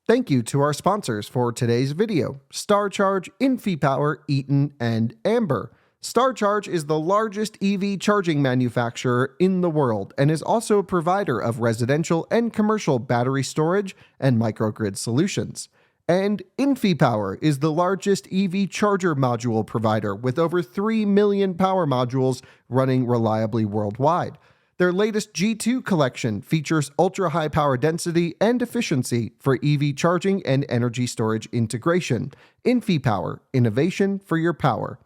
Thank you to our sponsors for today's video, StarCharge, InfyPower, Eaton, and Amber. StarCharge is the largest EV charging manufacturer in the world and is also a provider of residential and commercial battery storage and microgrid solutions. And InfyPower is the largest EV charger module provider with over 3 million power modules running reliably worldwide. Their latest G2 collection features ultra-high power density and efficiency for EV charging and energy storage integration. InfyPower, innovation for your power.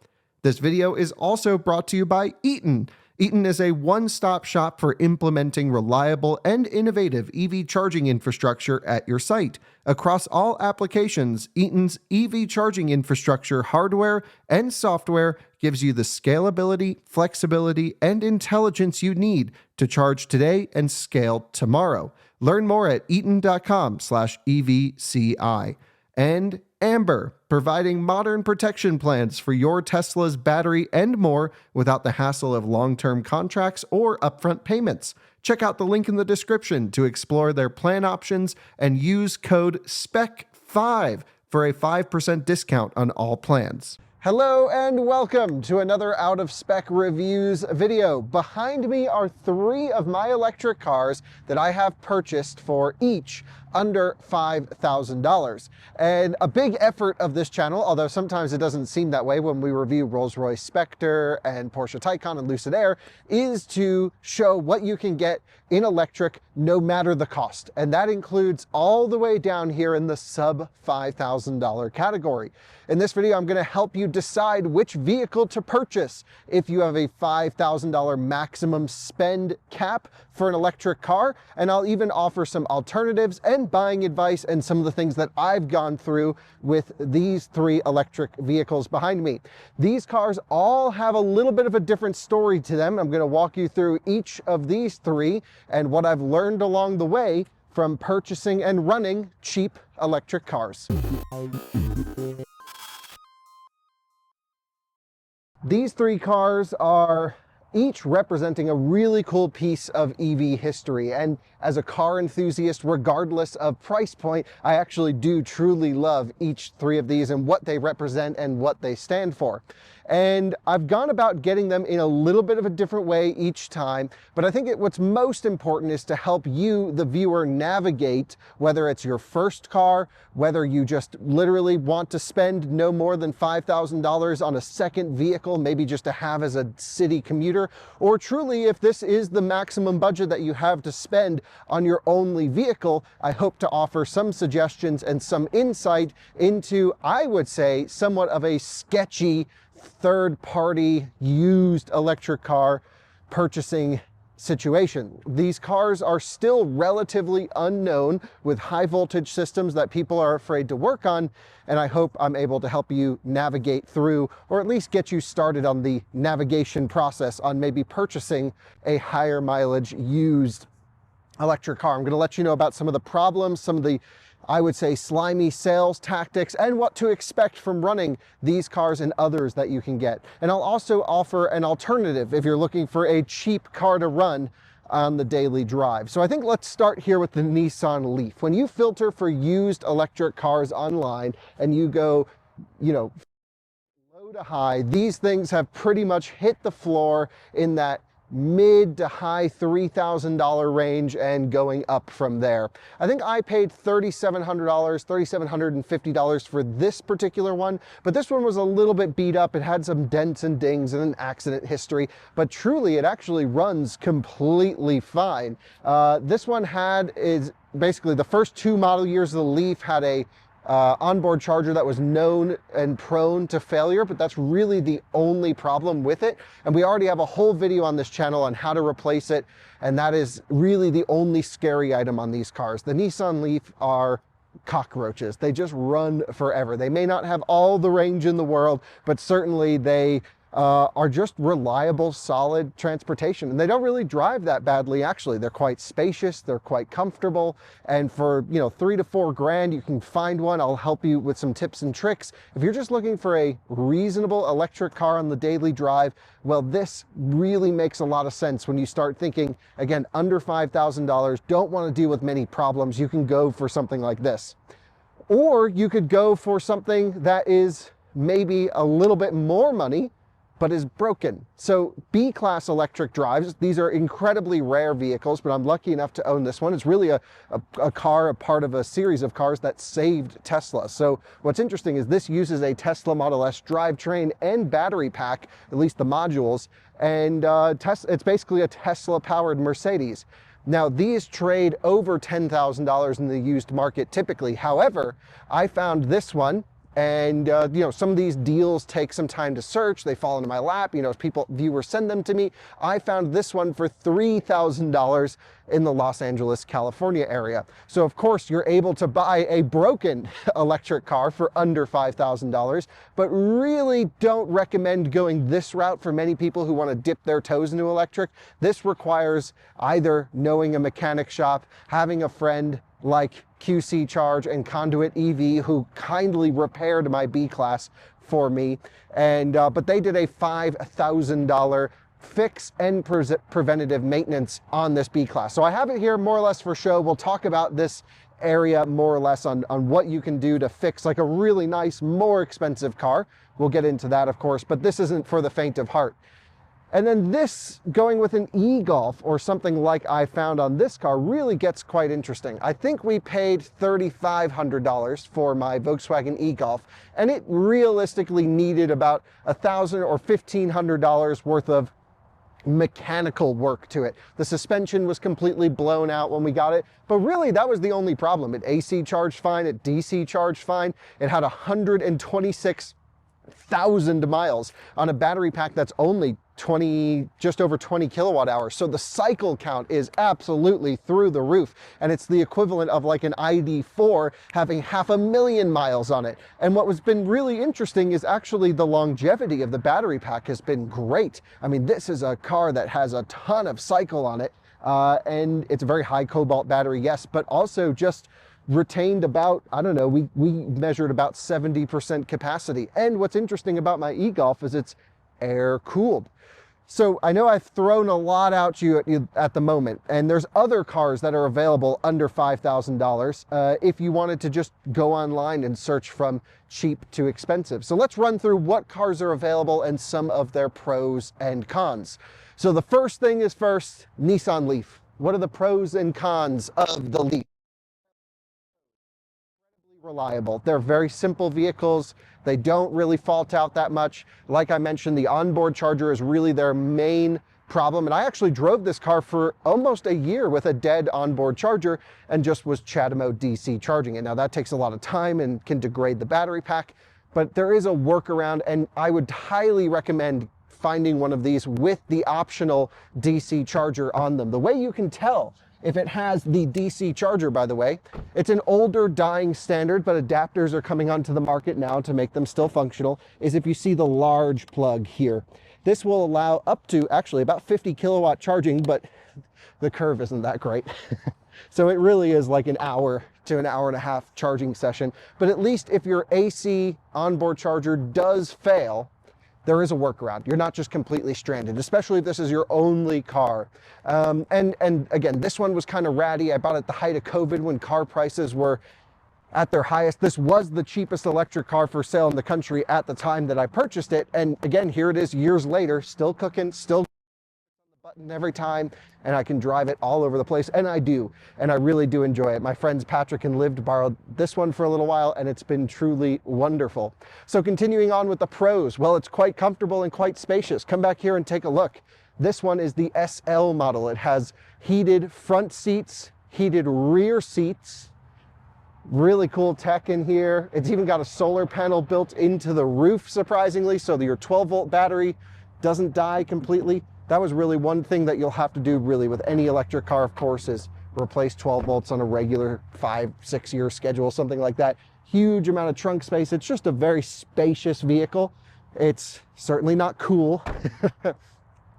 This video is also brought to you by Eaton. Eaton is a one-stop shop for implementing reliable and innovative EV charging infrastructure at your site. Across all applications, Eaton's EV charging infrastructure hardware and software gives you the scalability, flexibility, and intelligence you need to charge today and scale tomorrow. Learn more at eaton.com/EVCI. And Amber, providing modern protection plans for your Tesla's battery and more without the hassle of long-term contracts or upfront payments. Check out the link in the description to explore their plan options and use code SPEC5 for a 5% discount on all plans. Hello and welcome to another Out of Spec Reviews video. Behind me are 3 of my electric cars that I have purchased for each under $5,000. And a big effort of this channel, although sometimes it doesn't seem that way when we review Rolls-Royce Spectre and Porsche Taycan and Lucid Air, is to show what you can get in electric no matter the cost. And that includes all the way down here in the sub $5,000 category. In this video, I'm going to help you decide which vehicle to purchase if you have a $5,000 maximum spend cap for an electric car, and I'll even offer some alternatives and buying advice and some of the things that I've gone through with these 3 electric vehicles behind me. These cars all have a little bit of a different story to them. I'm going to walk you through each of these 3 and what I've learned along the way from purchasing and running cheap electric cars. These 3 cars are each representing a really cool piece of EV history. And as a car enthusiast, regardless of price point, I actually do truly love each 3 of these and what they represent and what they stand for. And I've gone about getting them in a little bit of a different way each time, but I think what's most important is to help you, the viewer, navigate whether it's your first car, whether you just literally want to spend no more than $5,000 on a second vehicle, maybe just to have as a city commuter, or truly if this is the maximum budget that you have to spend on your only vehicle. I hope to offer some suggestions and some insight into, I would say, somewhat of a sketchy third-party used electric car purchasing situation. These cars are still relatively unknown with high voltage systems that people are afraid to work on, and I hope I'm able to help you navigate through, or at least get you started on the navigation process on maybe purchasing a higher mileage used electric car. I'm going to let you know about some of the problems, some of the, I would say, slimy sales tactics, and what to expect from running these cars and others that you can get. And I'll also offer an alternative if you're looking for a cheap car to run on the daily drive. So I think let's start here with the Nissan Leaf. When you filter for used electric cars online and you go, low to high, these things have pretty much hit the floor in that mid to high $3,000 range and going up from there. I think I paid $3,700, $3,750 for this particular one, but this one was a little bit beat up. It had some dents and dings and an accident history, but truly it actually runs completely fine. This one is basically the first 2 model years of the Leaf had a onboard charger that was known and prone to failure, but that's really the only problem with it. And we already have a whole video on this channel on how to replace it, and that is really the only scary item on these cars. The Nissan Leaf are cockroaches. They just run forever. They may not have all the range in the world, but certainly they are just reliable, solid transportation. And they don't really drive that badly, actually. They're quite spacious, they're quite comfortable, and for, $3 to $4 grand, you can find one. I'll help you with some tips and tricks. If you're just looking for a reasonable electric car on the daily drive, well, this really makes a lot of sense when you start thinking, again, under $5,000, don't want to deal with many problems, you can go for something like this. Or you could go for something that is maybe a little bit more money, but is broken. So B-class electric drives, these are incredibly rare vehicles, but I'm lucky enough to own this one. It's really a car, a part of a series of cars that saved Tesla. So what's interesting is this uses a Tesla Model S drivetrain and battery pack, at least the modules, and it's basically a Tesla-powered Mercedes. Now, these trade over $10,000 in the used market typically. However, I found this one, and you know, some of these deals take some time to search. They fall into my lap. You know, viewers send them to me. I found this one for $3,000 in the Los Angeles, California area. So of course, you're able to buy a broken electric car for under $5,000, but really don't recommend going this route for many people who want to dip their toes into electric. This requires either knowing a mechanic shop, having a friend like QC Charge and Conduit EV who kindly repaired my B-Class for me, and but they did a $5,000 fix and preventative maintenance on this B-Class. So I have it here more or less for show. We'll talk about this area more or less on what you can do to fix like a really nice, more expensive car. We'll get into that, of course, but this isn't for the faint of heart. And then this, going with an e-Golf or something like I found on this car, really gets quite interesting. I think we paid $3,500 for my Volkswagen e-Golf, and it realistically needed about $1,000 or $1,500 worth of mechanical work to it. The suspension was completely blown out when we got it, but really that was the only problem. It AC charged fine, it DC charged fine. It had 126,000 miles on a battery pack that's only just over 20 kilowatt hours. So the cycle count is absolutely through the roof. And it's the equivalent of like an ID4 having 500,000 miles on it. And what has been really interesting is actually the longevity of the battery pack has been great. I mean, this is a car that has a ton of cycle on it. And it's a very high cobalt battery, yes, but also just retained about, I don't know, we measured about 70% capacity. And what's interesting about my e-Golf is it's air cooled. So I know I've thrown a lot out to you at the moment, and there's other cars that are available under $5,000 if you wanted to just go online and search from cheap to expensive. So let's run through what cars are available and some of their pros and cons. So the first thing is first, Nissan Leaf. What are the pros and cons of the Leaf? Reliable. They're very simple vehicles. They don't really fault out that much. Like I mentioned, the onboard charger is really their main problem. And I actually drove this car for almost a year with a dead onboard charger and just was CHAdeMO DC charging it. Now that takes a lot of time and can degrade the battery pack, but there is a workaround, and I would highly recommend finding one of these with the optional DC charger on them. The way you can tell if it has the DC charger, by the way, it's an older dying standard, but adapters are coming onto the market now to make them still functional, is if you see the large plug here. This will allow up to actually about 50 kilowatt charging, but the curve isn't that great. So it really is like an hour to an hour and a half charging session. But at least if your AC onboard charger does fail, there is a workaround. You're not just completely stranded, especially if this is your only car. And again, this one was kind of ratty. I bought it at the height of COVID when car prices were at their highest. This was the cheapest electric car for sale in the country at the time that I purchased it. And again, here it is years later, still cooking, still button every time, and I can drive it all over the place, and I do, and I really do enjoy it. My friends Patrick and Liv borrowed this one for a little while, and it's been truly wonderful. So continuing on with the pros, well, it's quite comfortable and quite spacious. Come back here and take a look. This one is the SL model. It has heated front seats, heated rear seats, really cool tech in here. It's even got a solar panel built into the roof, surprisingly, so that your 12-volt battery doesn't die completely. That was really one thing that you'll have to do really with any electric car, of course, is replace 12 volts on a regular 5-6 year schedule, something like that. Huge amount of trunk space. It's just a very spacious vehicle. It's certainly not cool.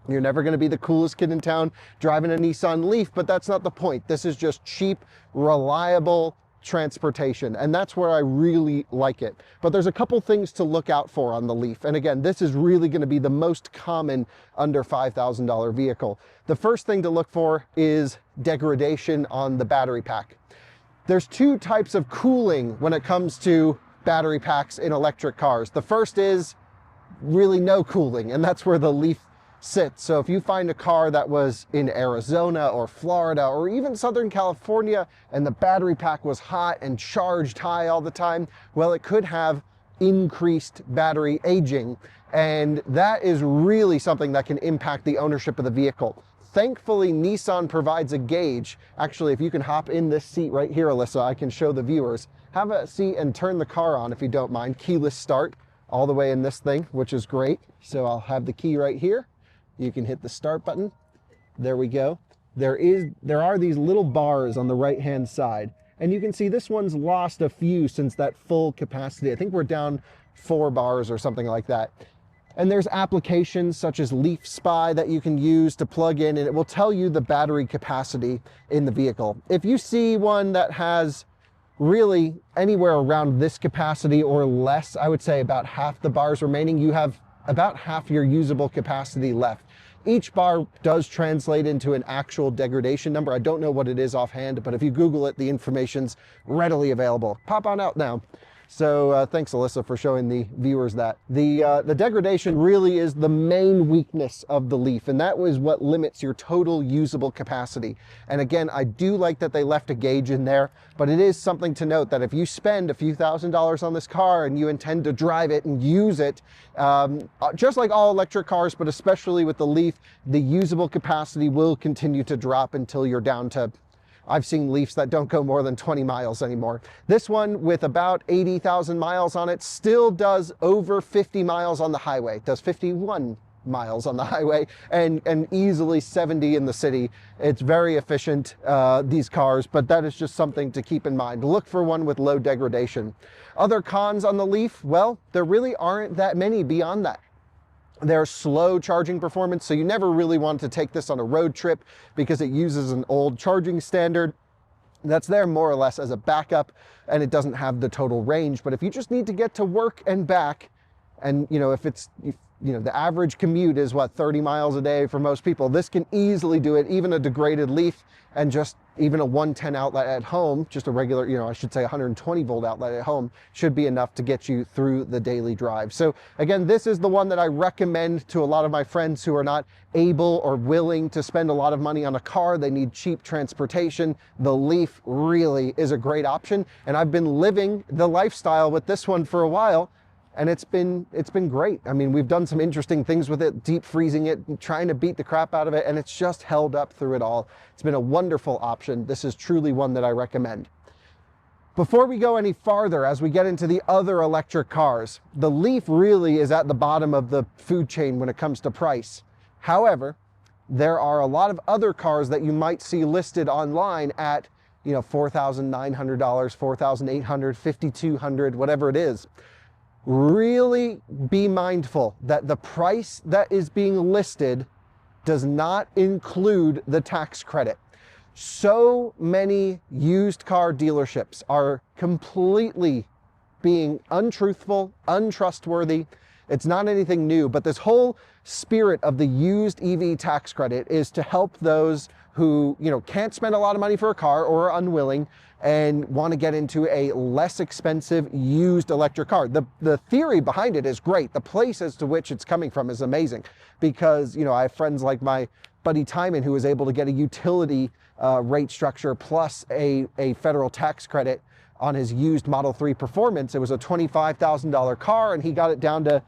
You're never going to be the coolest kid in town driving a Nissan Leaf, but that's not the point. This is just cheap, reliable transportation, and that's where I really like it. But there's a couple things to look out for on the Leaf, and again, this is really going to be the most common under $5,000 vehicle. The first thing to look for is degradation on the battery pack. There's two types of cooling when it comes to battery packs in electric cars. The first is really no cooling, and that's where the Leaf sits. So if you find a car that was in Arizona or Florida or even Southern California and the battery pack was hot and charged high all the time, well, it could have increased battery aging, and that is really something that can impact the ownership of the vehicle. Thankfully, Nissan provides a gauge. Actually, if you can hop in this seat right here, Alyssa, I can show the viewers. Have a seat and turn the car on if you don't mind. Keyless start all the way in this thing, which is great. So I'll have the key right here. You can hit the start button. There we go. There are these little bars on the right-hand side, and you can see this one's lost a few since that full capacity. I think we're down 4 bars or something like that. And there's applications such as Leaf Spy that you can use to plug in, and it will tell you the battery capacity in the vehicle. If you see one that has really anywhere around this capacity or less, I would say about half the bars remaining, you have about half your usable capacity left. Each bar does translate into an actual degradation number. I don't know what it is offhand, but if you Google it, the information's readily available. Pop on out now. So thanks, Alyssa, for showing the viewers that. The degradation really is the main weakness of the Leaf, and that was what limits your total usable capacity. And again, I do like that they left a gauge in there, but it is something to note that if you spend a few $1,000s on this car and you intend to drive it and use it, just like all electric cars, but especially with the Leaf, the usable capacity will continue to drop until you're down to, I've seen Leafs that don't go more than 20 miles anymore. This one with about 80,000 miles on it still does over 50 miles on the highway, does 51 miles on the highway, and easily 70 in the city. It's very efficient, these cars, but that is just something to keep in mind. Look for one with low degradation. Other cons on the Leaf, well, there really aren't that many beyond that. There's slow charging performance, so you never really want to take this on a road trip because it uses an old charging standard that's there more or less as a backup, and it doesn't have the total range. But if you just need to get to work and back, and if the average commute is what, 30 miles a day for most people, this can easily do it. Even a degraded Leaf and just even a 110 outlet at home, just a regular, I should say 120 volt outlet at home, should be enough to get you through the daily drive. So again, this is the one that I recommend to a lot of my friends who are not able or willing to spend a lot of money on a car. They need cheap transportation. The Leaf really is a great option, and I've been living the lifestyle with this one for a while, and it's been great. I mean, we've done some interesting things with it, deep freezing it, trying to beat the crap out of it, and it's just held up through it all. It's been a wonderful option. This is truly one that I recommend. Before we go any farther, as we get into the other electric cars, the Leaf really is at the bottom of the food chain when it comes to price. However, there are a lot of other cars that you might see listed online at $4,900, $4,800, $5,200, whatever it is. Really be mindful that the price that is being listed does not include the tax credit. So many used car dealerships are completely being untruthful, untrustworthy. It's not anything new, but this whole spirit of the used EV tax credit is to help those who can't spend a lot of money for a car or are unwilling and want to get into a less expensive used electric car. The theory behind it is great. The place as to which it's coming from is amazing, because I have friends like my buddy Timon who was able to get a utility rate structure plus a federal tax credit on his used Model 3 Performance. It was a $25,000 car, and he got it down to,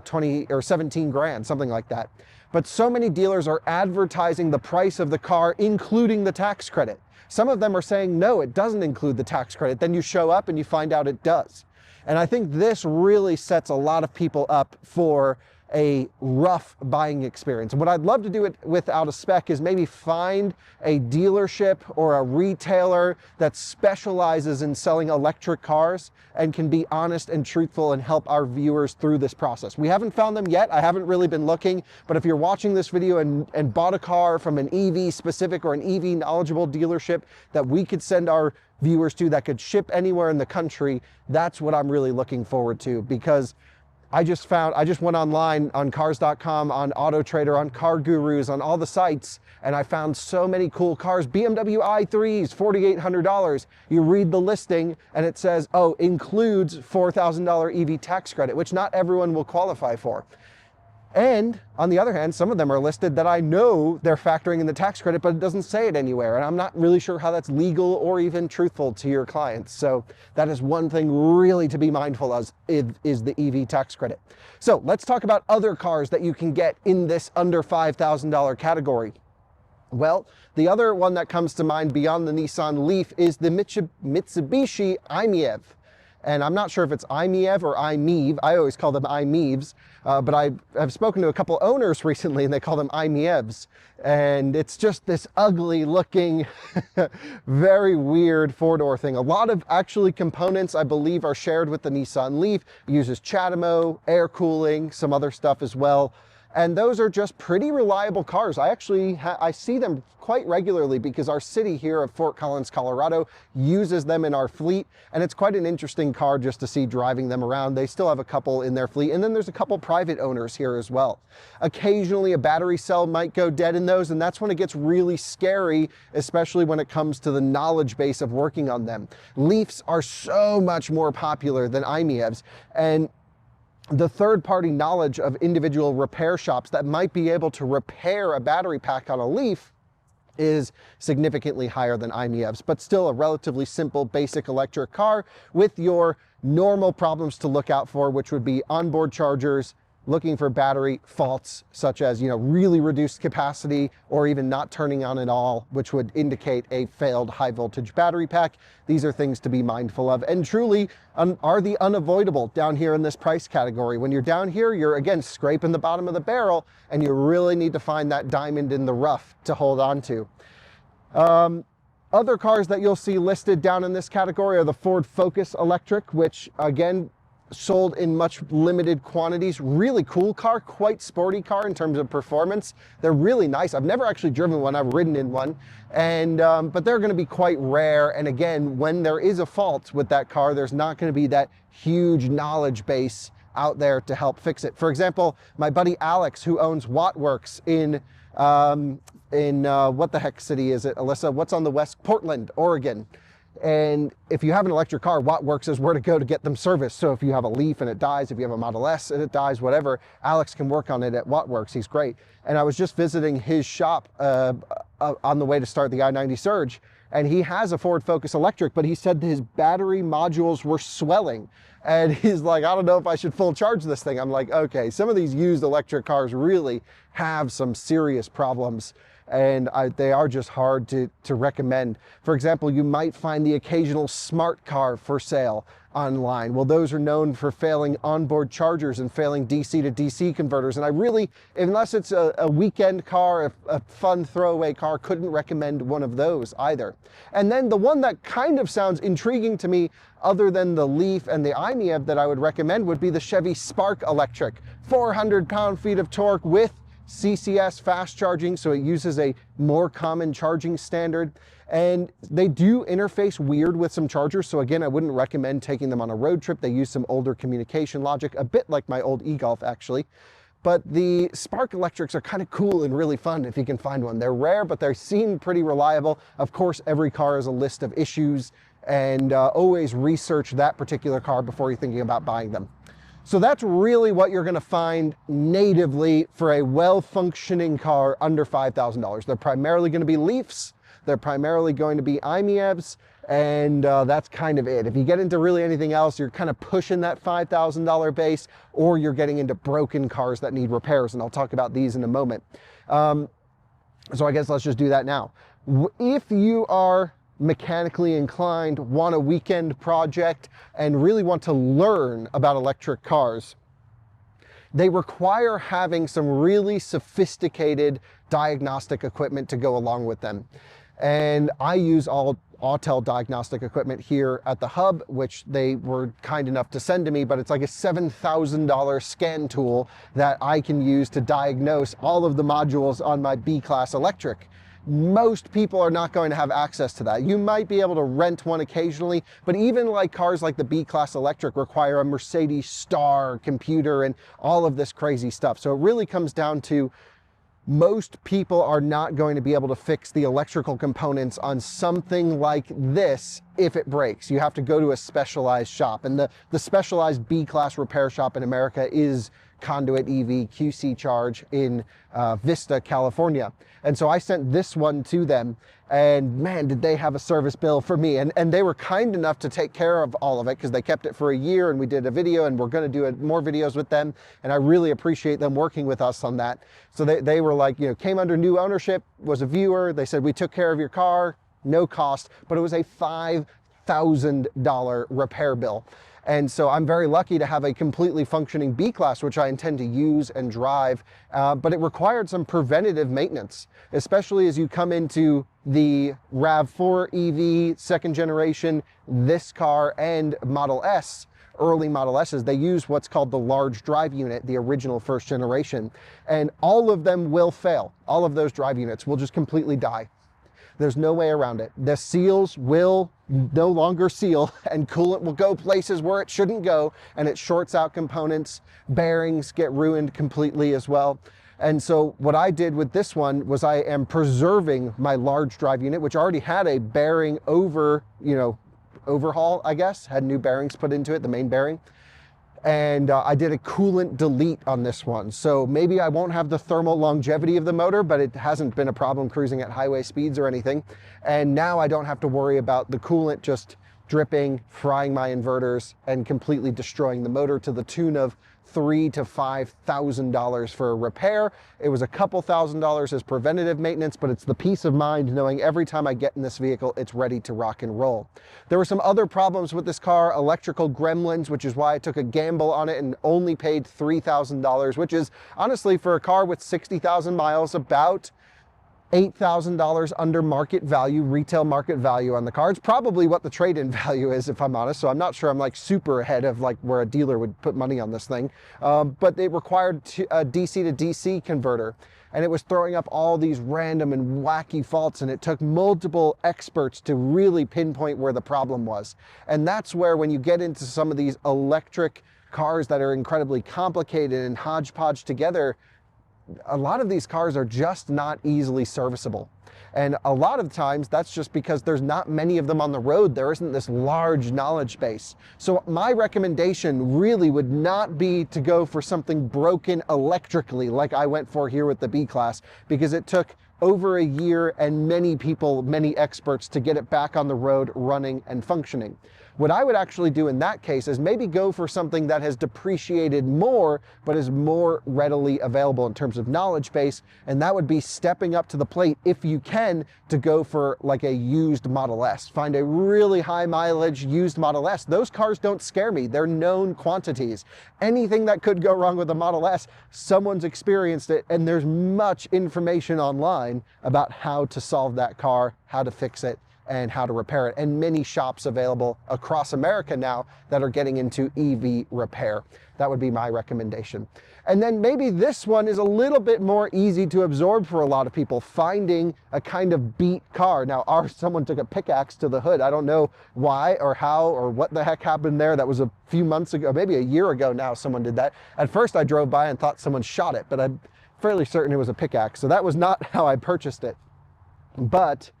20 or 17 grand, something like that. But so many dealers are advertising the price of the car, including the tax credit. Some of them are saying, no, it doesn't include the tax credit. Then you show up and you find out it does. And I think this really sets a lot of people up for a rough buying experience. And what I'd love to do it without a spec is maybe find a dealership or a retailer that specializes in selling electric cars and can be honest and truthful and help our viewers through this process. We haven't found them yet. I haven't really been looking, but if you're watching this video and bought a car from an EV specific or an EV knowledgeable dealership that we could send our viewers to that could ship anywhere in the country, that's what I'm really looking forward to, because I just went online on cars.com, on Auto Trader, on Car Gurus, on all the sites, and I found so many cool cars. BMW i3s, $4,800. You read the listing and it says, oh, includes $4,000 EV tax credit, which not everyone will qualify for. And on the other hand, some of them are listed that I know they're factoring in the tax credit, but it doesn't say it anywhere. And I'm not really sure how that's legal or even truthful to your clients. So that is one thing really to be mindful of, is the EV tax credit. So let's talk about other cars that you can get in this under $5,000 category. Well, the other one that comes to mind beyond the Nissan Leaf is the Mitsubishi i-MiEV. And I'm not sure if it's i-MiEV or i-MiEV. I always call them i-MiEVs, but I've spoken to a couple owners recently and they call them i-MiEVs. And it's just this ugly looking, very weird four-door thing. A lot of actually components, I believe, are shared with the Nissan Leaf. It uses CHAdeMO, air cooling, some other stuff as well. And those are just pretty reliable cars. I actually I see them quite regularly because our city here of Fort Collins, Colorado uses them in our fleet. And it's quite an interesting car just to see driving them around. They still have a couple in their fleet. And then there's a couple private owners here as well. Occasionally a battery cell might go dead in those. And that's when it gets really scary, especially when it comes to the knowledge base of working on them. Leafs are so much more popular than i-MiEVs. And the third-party knowledge of individual repair shops that might be able to repair a battery pack on a Leaf is significantly higher than i-MiEVs, but still a relatively simple, basic electric car with your normal problems to look out for, which would be onboard chargers, looking for battery faults such as, really reduced capacity or even not turning on at all, which would indicate a failed high voltage battery pack. These are things to be mindful of and truly are the unavoidable down here in this price category. When you're down here, you're again scraping the bottom of the barrel and you really need to find that diamond in the rough to hold on to. Other cars that you'll see listed down in this category are the Ford Focus Electric, which again, sold in much limited quantities. Really cool car, quite sporty car in terms of performance. They're really nice. I've never actually driven one, I've ridden in one, and but they're gonna be quite rare. And again, when there is a fault with that car, there's not gonna be that huge knowledge base out there to help fix it. For example, my buddy Alex, who owns Wattworks in what the heck city is it, Alyssa? What's on the west? Portland, Oregon. And if you have an electric car, Wattworks is where to go to get them serviced. So if you have a Leaf and it dies, if you have a Model S and it dies, whatever, Alex can work on it at Wattworks. He's great. And I was just visiting his shop on the way to start the I-90 Surge. And he has a Ford Focus Electric, but he said his battery modules were swelling. And he's like, I don't know if I should full charge this thing. I'm like, okay, some of these used electric cars really have some serious problems. And they are just hard to recommend. For example, you might find the occasional smart car for sale online. Well, those are known for failing onboard chargers and failing DC to DC converters. And I really, unless it's a weekend car, a fun throwaway car, couldn't recommend one of those either. And then the one that kind of sounds intriguing to me, other than the Leaf and the i-MiEV that I would recommend, would be the Chevy Spark Electric. 400 pound-feet of torque with CCS fast charging, so it uses a more common charging standard. And they do interface weird with some chargers. So again, I wouldn't recommend taking them on a road trip. They use some older communication logic, a bit like my old e-Golf actually. But the Spark Electrics are kind of cool and really fun if you can find one. They're rare, but they seem pretty reliable. Of course, every car has a list of issues, and always research that particular car before you're thinking about buying them. So that's really what you're gonna find natively for a well-functioning car under $5,000. They're primarily gonna be Leafs, they're primarily going to be i-MiEVs, and that's kind of it. If you get into really anything else, you're kind of pushing that $5,000 base, or you're getting into broken cars that need repairs, and I'll talk about these in a moment. So I guess let's just do that now. If you are mechanically inclined, want a weekend project, and really want to learn about electric cars, they require having some really sophisticated diagnostic equipment to go along with them. And I use all Autel diagnostic equipment here at the hub, which they were kind enough to send to me, but it's like a $7,000 scan tool that I can use to diagnose all of the modules on my B-Class electric. Most people are not going to have access to that. You might be able to rent one occasionally, but even like cars like the B-Class electric require a Mercedes Star computer and all of this crazy stuff. So it really comes down to most people are not going to be able to fix the electrical components on something like this if it breaks. You have to go to a specialized shop, and the specialized B-Class repair shop in America is Conduit EV QC Charge in Vista, California. And so I sent this one to them, and man, did they have a service bill for me. And they were kind enough to take care of all of it because they kept it for a year, and we did a video, and we're going to do more videos with them. And I really appreciate them working with us on that. So they were like, you know, came under new ownership, was a viewer. They said, we took care of your car, no cost, but it was a $5,000 repair bill. And so I'm very lucky to have a completely functioning B-Class, which I intend to use and drive, but it required some preventative maintenance, especially as you come into the RAV4 EV, second generation, this car, and Model S, early Model S's. They use what's called the large drive unit, the original first generation, and all of them will fail. All of those drive units will just completely die. There's no way around it. The seals will no longer seal, and coolant will go places where it shouldn't go, and it shorts out components. Bearings get ruined completely as well. And so what I did with this one was I am preserving my large drive unit, which already had a bearing overhaul, I guess, had new bearings put into it, the main bearing. And I did a coolant delete on this one. So maybe I won't have the thermal longevity of the motor, but it hasn't been a problem cruising at highway speeds or anything. And now I don't have to worry about the coolant just dripping, frying my inverters, and completely destroying the motor to the tune of $3,000 to $5,000 for a repair. It was a couple $1,000s as preventative maintenance, but it's the peace of mind knowing every time I get in this vehicle, it's ready to rock and roll. There were some other problems with this car, electrical gremlins, which is why I took a gamble on it and only paid $3,000, which is honestly for a car with 60,000 miles, about $8,000 under market value, retail market value on the car. It's probably what the trade-in value is, if I'm honest. So I'm not sure I'm like super ahead of like where a dealer would put money on this thing. But it required a DC to DC converter, and it was throwing up all these random and wacky faults, and it took multiple experts to really pinpoint where the problem was. And that's where, when you get into some of these electric cars that are incredibly complicated and hodgepodge together, a lot of these cars are just not easily serviceable. And a lot of times that's just because there's not many of them on the road. There isn't this large knowledge base. So my recommendation really would not be to go for something broken electrically like I went for here with the B-Class, because it took over a year and many people, many experts, to get it back on the road running and functioning. What I would actually do in that case is maybe go for something that has depreciated more, but is more readily available in terms of knowledge base. And that would be stepping up to the plate, if you can, to go for like a used Model S. Find a really high mileage used Model S. Those cars don't scare me. They're known quantities. Anything that could go wrong with a Model S, someone's experienced it, and there's much information online about how to solve that car, how to fix it, and how to repair it. And many shops available across America now that are getting into EV repair. That would be my recommendation. And then maybe this one is a little bit more easy to absorb for a lot of people, finding a kind of beat car. Now, someone took a pickaxe to the hood. I don't know why or how or what the heck happened there. That was a few months ago, maybe a year ago now someone did that. At first I drove by and thought someone shot it, but I'm fairly certain it was a pickaxe. So that was not how I purchased it. But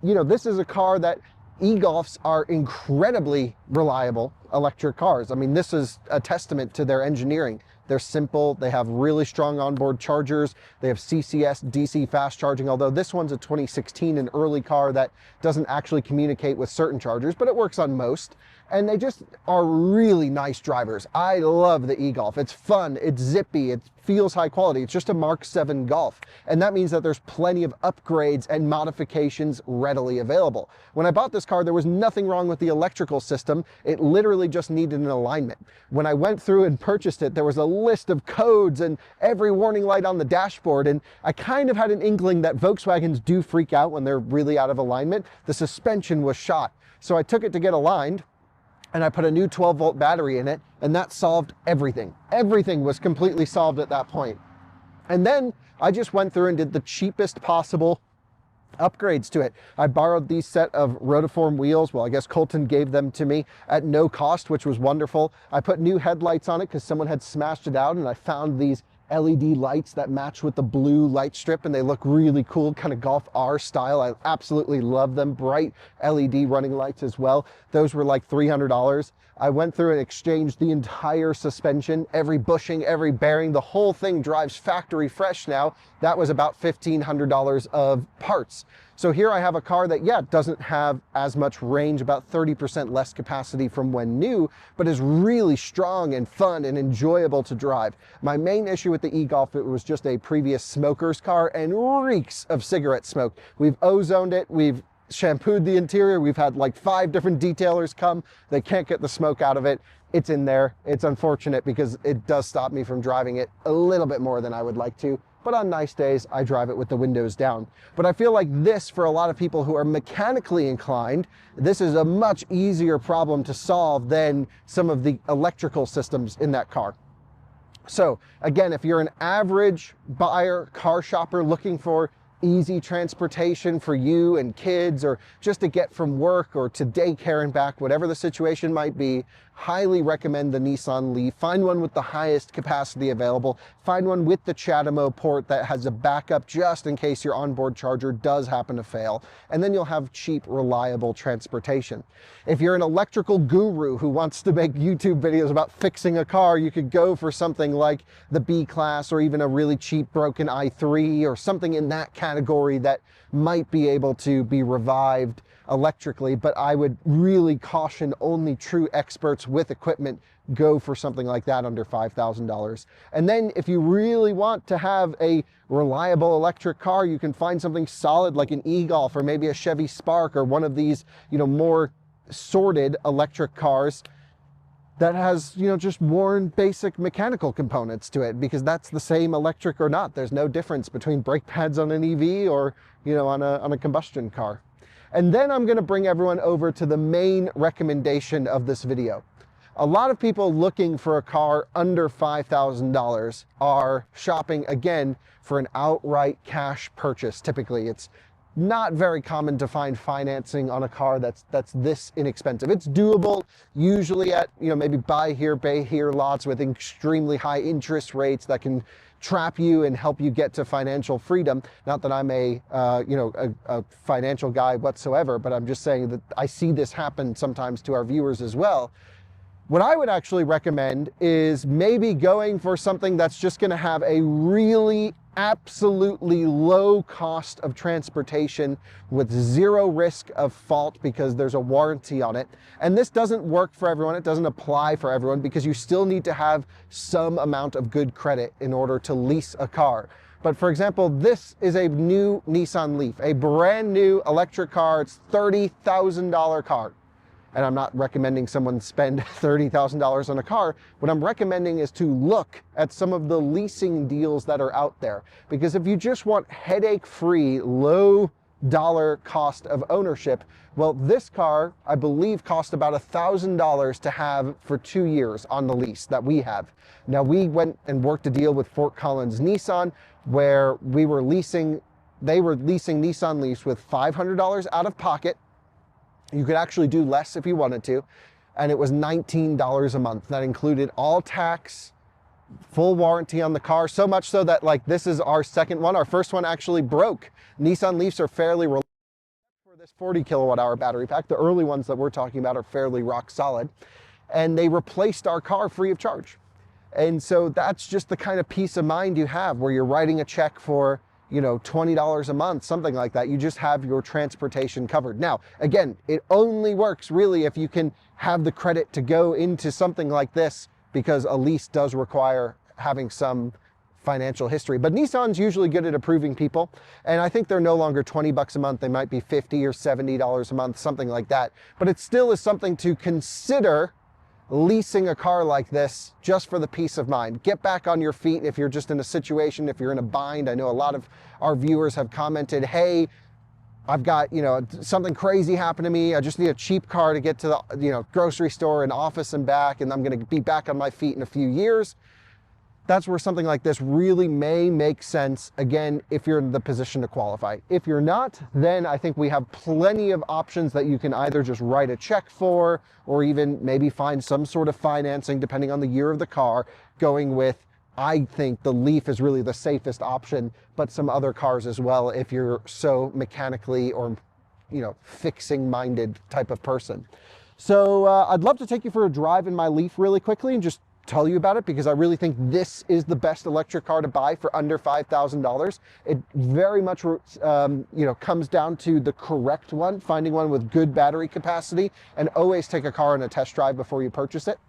this is a car that e-Golfs are incredibly reliable electric cars. I mean, this is a testament to their engineering. They're simple. They have really strong onboard chargers. They have CCS DC fast charging, although this one's a 2016, an early car that doesn't actually communicate with certain chargers, but it works on most. And they just are really nice drivers. I love the e-Golf. It's fun, it's zippy, it feels high quality. It's just a Mark 7 Golf. And that means that there's plenty of upgrades and modifications readily available. When I bought this car, there was nothing wrong with the electrical system. It literally just needed an alignment. When I went through and purchased it, there was a list of codes and every warning light on the dashboard. And I kind of had an inkling that Volkswagens do freak out when they're really out of alignment. The suspension was shot. So I took it to get aligned, and I put a new 12-volt battery in it, and that solved everything. Everything was completely solved at that point. And then I just went through and did the cheapest possible upgrades to it. I borrowed these set of rotiform wheels. Well, I guess Colton gave them to me at no cost, which was wonderful. I put new headlights on it because someone had smashed it out, and I found these LED lights that match with the blue light strip, and they look really cool, kind of Golf R style. I absolutely love them. Bright LED running lights as well. Those were like $300. I went through and exchanged the entire suspension, every bushing, every bearing. The whole thing drives factory fresh now. That was about $1,500 of parts. So here I have a car that, yeah, doesn't have as much range, about 30% less capacity from when new, but is really strong and fun and enjoyable to drive. My main issue with the e-Golf, it was just a previous smoker's car and reeks of cigarette smoke. We've ozoned it, we've shampooed the interior, we've had like 5 different detailers come. They can't get the smoke out of it. It's in there. It's unfortunate because it does stop me from driving it a little bit more than I would like to. But on nice days, I drive it with the windows down. But I feel like this, for a lot of people who are mechanically inclined, this is a much easier problem to solve than some of the electrical systems in that car. So again, if you're an average buyer, car shopper looking for easy transportation for you and kids, or just to get from work or to daycare and back, whatever the situation might be, highly recommend the Nissan Leaf. Find one with the highest capacity available. Find one with the CHAdeMO port that has a backup just in case your onboard charger does happen to fail. And then you'll have cheap, reliable transportation. If you're an electrical guru who wants to make YouTube videos about fixing a car, you could go for something like the B-Class or even a really cheap broken i3 or something in that category that might be able to be revived electrically. But I would really caution only true experts with equipment go for something like that under $5,000. And then if you really want to have a reliable electric car, you can find something solid like an e-Golf or maybe a Chevy Spark or one of these, more sorted electric cars that has, just more basic mechanical components to it, because that's the same electric or not. There's no difference between brake pads on an EV or, on a combustion car. And then I'm going to bring everyone over to the main recommendation of this video. A lot of people looking for a car under $5,000 are shopping, again, for an outright cash purchase. Typically, it's not very common to find financing on a car that's this inexpensive. It's doable, usually at, maybe buy here, pay here lots with extremely high interest rates that can trap you and help you get to financial freedom. Not that I'm a financial guy whatsoever, but I'm just saying that I see this happen sometimes to our viewers as well. What I would actually recommend is maybe going for something that's just going to have a really absolutely low cost of transportation with zero risk of fault because there's a warranty on it. And this doesn't work for everyone. It doesn't apply for everyone because you still need to have some amount of good credit in order to lease a car. But for example, this is a new Nissan Leaf, a brand new electric car. It's a $30,000 car. And I'm not recommending someone spend $30,000 on a car. What I'm recommending is to look at some of the leasing deals that are out there. Because if you just want headache-free, low dollar cost of ownership, well, this car, I believe, cost about $1,000 to have for 2 years on the lease that we have. Now, we went and worked a deal with Fort Collins Nissan where they were leasing Nissan Leafs with $500 out of pocket. You could actually do less if you wanted to, and it was $19 a month. That included all tax, full warranty on the car, so much so that this is our second one. Our first one actually broke. Nissan Leafs are fairly reliable for this 40 kilowatt hour battery pack. The early ones that we're talking about are fairly rock solid, and they replaced our car free of charge. And so that's just the kind of peace of mind you have where you're writing a check for $20 a month, something like that. You just have your transportation covered. Now, again, it only works really if you can have the credit to go into something like this, because a lease does require having some financial history. But Nissan's usually good at approving people, and I think they're no longer 20 bucks a month. They might be 50 or $70 a month, something like that. But it still is something to consider, leasing a car like this, just for the peace of mind. Get back on your feet if you're just in a situation, if you're in a bind. I know a lot of our viewers have commented, hey, I've got, something crazy happened to me. I just need a cheap car to get to the, grocery store and office and back, and I'm going to be back on my feet in a few years. that's where something like this really may make sense, again, if you're in the position to qualify. If you're not, then I think we have plenty of options that you can either just write a check for, or even maybe find some sort of financing depending on the year of the car, going with, I think the Leaf is really the safest option, but some other cars as well if you're so mechanically or, you know, fixing minded type of person. So I'd love to take you for a drive in my Leaf really quickly and just tell you about it, because I really think this is the best electric car to buy for under $5,000. It very much you know, comes down to the correct one, finding one with good battery capacity, and always take a car on a test drive before you purchase it.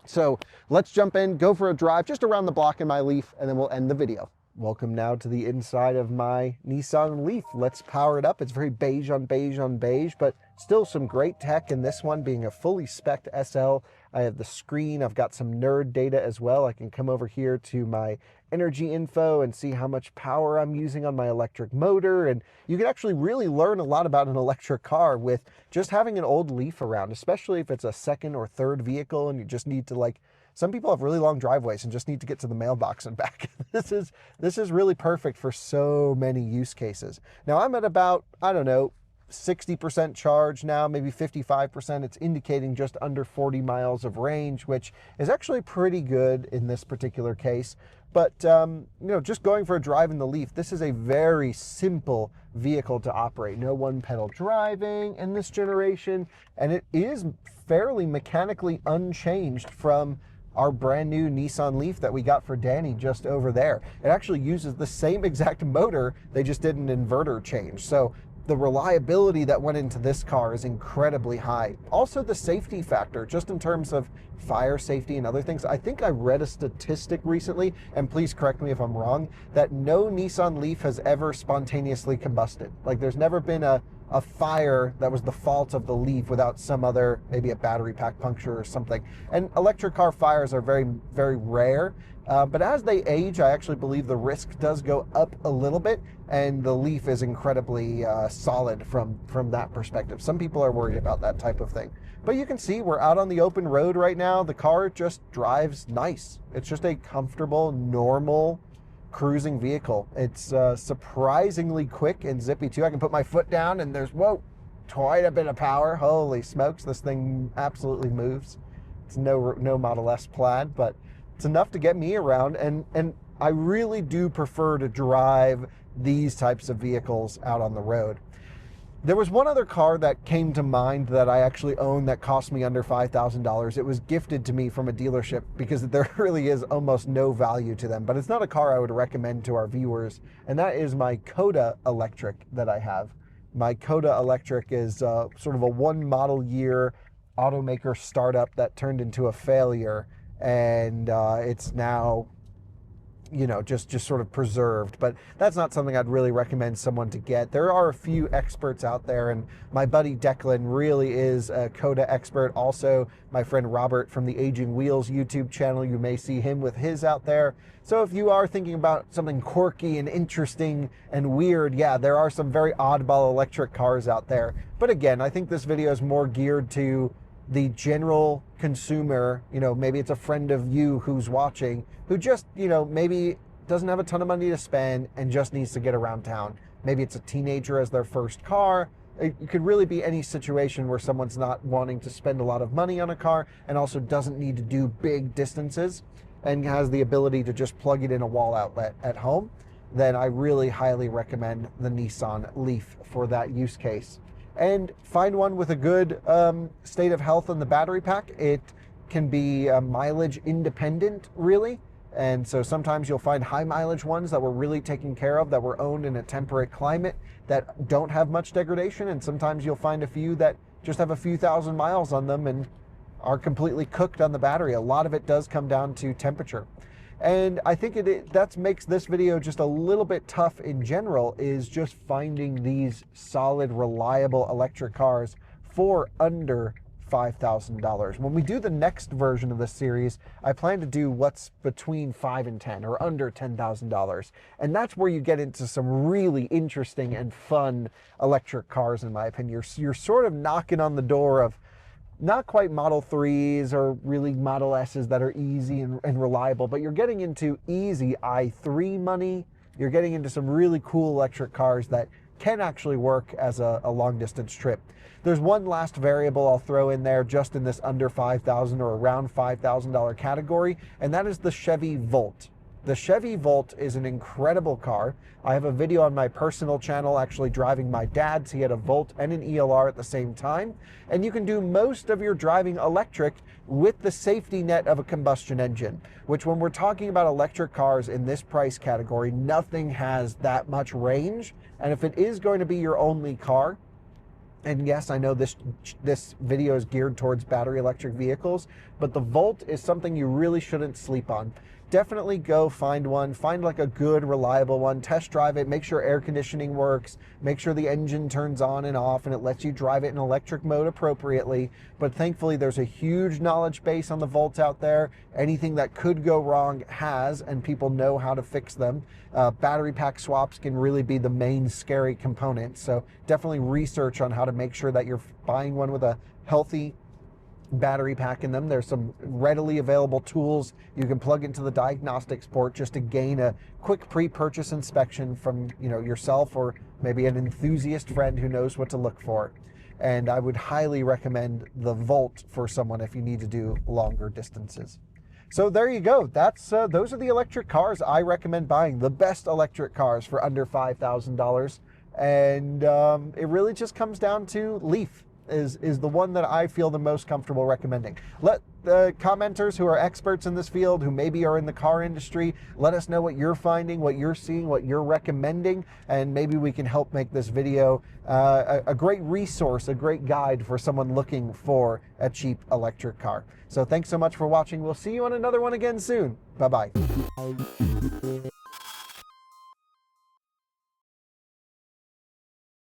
So let's jump in, go for a drive just around the block in my Leaf, and then we'll end the video. Welcome now to the inside of my Nissan Leaf. Let's power it up. It's very beige on beige on beige, but still some great tech in this one, being a fully spec'd SL. I have the screen. I've got some nerd data as well. I can come over here to my energy info and see how much power I'm using on my electric motor. And you can actually really learn a lot about an electric car with just having an old Leaf around, especially if it's a second or third vehicle and you just need to, like, some people have really long driveways and just need to get to the mailbox and back. This is really perfect for so many use cases. Now I'm at about, I don't know, 60% charge now, maybe 55%. It's indicating just under 40 miles of range, which is actually pretty good in this particular case. But, you know, just going for a drive in the Leaf, this is a very simple vehicle to operate. No one pedal driving in this generation, and it is fairly mechanically unchanged from our brand new Nissan Leaf that we got for Danny just over there. It actually uses the same exact motor, they just did an inverter change. So the reliability that went into this car is incredibly high. Also the safety factor, just in terms of fire safety and other things. I think I read a statistic recently, and please correct me if I'm wrong, that no Nissan Leaf has ever spontaneously combusted. Like, there's never been a fire that was the fault of the Leaf without some other, maybe a battery pack puncture or something. And electric car fires are very, very rare. But as they age, I actually believe the risk does go up a little bit, and the Leaf is incredibly solid from that perspective. Some people are worried about that type of thing. But you can see we're out on the open road right now. The car just drives nice. It's just a comfortable, normal cruising vehicle. It's surprisingly quick and zippy too. I can put my foot down and there's, whoa, quite a bit of power. Holy smokes, this thing absolutely moves. It's no Model S Plaid, but it's enough to get me around, and I really do prefer to drive these types of vehicles out on the road. There was one other car that came to mind that I actually own that cost me under $5,000. It was gifted to me from a dealership because there really is almost no value to them, but it's not a car I would recommend to our viewers, and that is my Coda Electric that I have. My Coda Electric is sort of a one model year automaker startup that turned into a failure, and it's now, you know, just sort of preserved. But that's not something I'd really recommend someone to get. There are a few experts out there, and my buddy Declan really is a Coda expert. Also, my friend Robert from the Aging Wheels YouTube channel, you may see him with his out there. So if you are thinking about something quirky and interesting and weird, yeah, there are some very oddball electric cars out there. But again, I think this video is more geared to the general consumer. You know, maybe it's a friend of you who's watching who just, you know, maybe doesn't have a ton of money to spend and just needs to get around town. Maybe it's a teenager as their first car. It could really be any situation where someone's not wanting to spend a lot of money on a car and also doesn't need to do big distances and has the ability to just plug it in a wall outlet at home. Then I really highly recommend the Nissan Leaf for that use case. And find one with a good state of health on the battery pack. It can be mileage independent, really. And so sometimes you'll find high mileage ones that were really taken care of, that were owned in a temperate climate, that don't have much degradation. And sometimes you'll find a few that just have a few thousand miles on them and are completely cooked on the battery. A lot of it does come down to temperature. And I think that makes this video just a little bit tough in general, is just finding these solid, reliable electric cars for under $5,000. When we do the next version of this series, I plan to do what's between 5 and 10 or under $10,000. And that's where you get into some really interesting and fun electric cars, in my opinion. You're sort of knocking on the door of not quite Model 3s or really Model S's that are easy and reliable, but you're getting into easy i3 money. You're getting into some really cool electric cars that can actually work as a long distance trip. There's one last variable I'll throw in there just in this under $5,000 or around $5,000 category, and that is the Chevy Volt. The Chevy Volt is an incredible car. I have a video on my personal channel actually driving my dad's. He had a Volt and an ELR at the same time. And you can do most of your driving electric with the safety net of a combustion engine, which when we're talking about electric cars in this price category, nothing has that much range. And if it is going to be your only car, and yes, I know this video is geared towards battery electric vehicles, but the Volt is something you really shouldn't sleep on. Definitely go find one, find like a good, reliable one, test drive it, make sure air conditioning works, make sure the engine turns on and off and it lets you drive it in electric mode appropriately. But thankfully there's a huge knowledge base on the Volt out there. Anything that could go wrong has, and people know how to fix them. Battery pack swaps can really be the main scary component. So definitely research on how to make sure that you're buying one with a healthy battery pack in them. There's some readily available tools you can plug into the diagnostics port just to gain a quick pre-purchase inspection from yourself or maybe an enthusiast friend who knows what to look for. And I would highly recommend the Volt for someone if you need to do longer distances. So there you go. That's those are the electric cars I recommend buying, the best electric cars for under $5,000. And it really just comes down to Leaf is the one that I feel the most comfortable recommending. Let the commenters who are experts in this field, who maybe are in the car industry, let us know what you're finding, what you're seeing, what you're recommending, and maybe we can help make this video a great resource, a great guide for someone looking for a cheap electric car. So thanks so much for watching. We'll see you on another one again soon. Bye-bye.